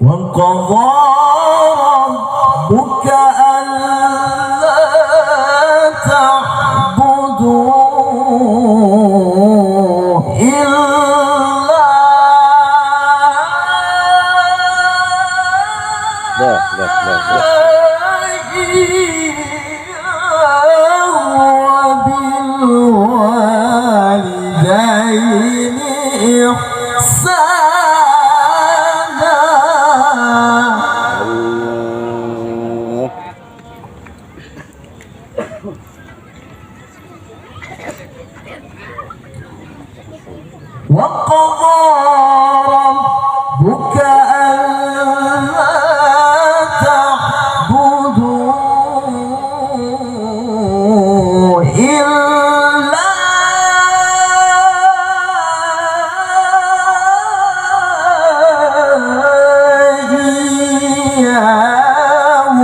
وقضى ربك ألا تعبدوا إلا إياه وبالوالدين إحسانا وقضى ربك ألا تعبدوا إلا إياه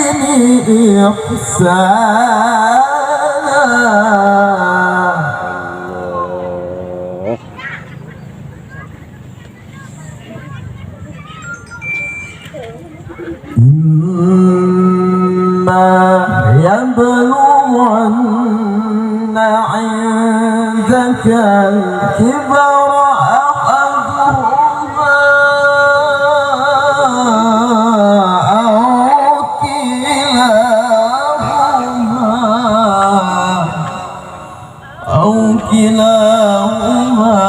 وبالوالدين إحسانا إما يبلغن عندك الكبر أحدهما أو كلاهما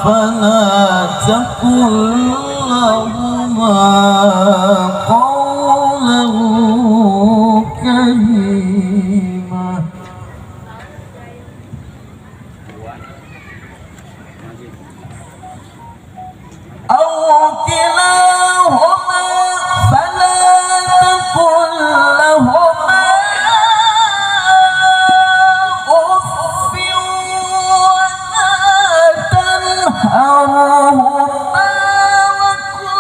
فلا تقل لهما قولا كريما أو كلاهما فلا تقل لهما أف ولا تنهرهما وقل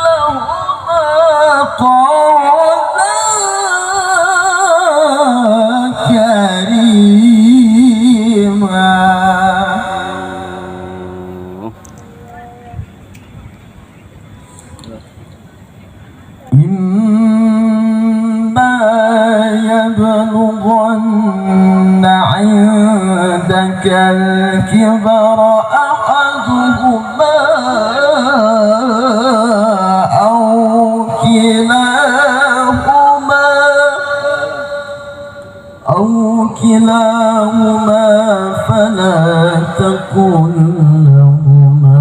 لهما قولا كريما إما يبلغن عندك الكبر أحدهما أو كلاهما فلا تقل لهما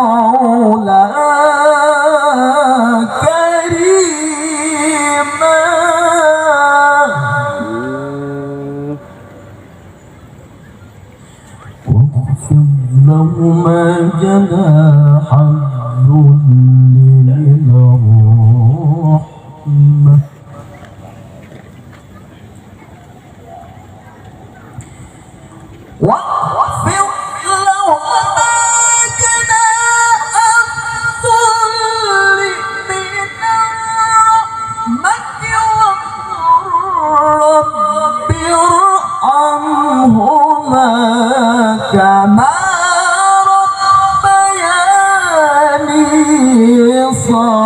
قولا كريما واخفض لهما جناح الذل من الرحمة واخفض لهما جناح الذل من الرحمة وقل رب ارحمهما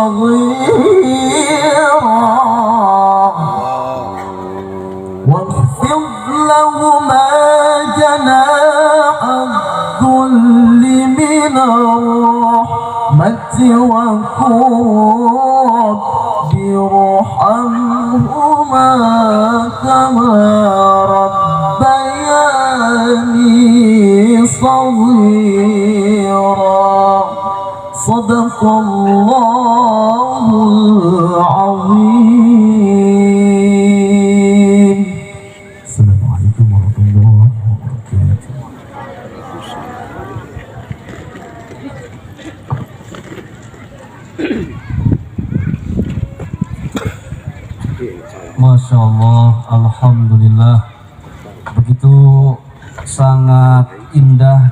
صغيرا واخفض لهما جناح الذل من الرحمة وقل رب ارحمهما كما ربياني صغيرا صدق الله العظيم. السلام عليكم ورحمة الله وبركاته. Masya Allah, Alhamdulillah, begitu sangat indah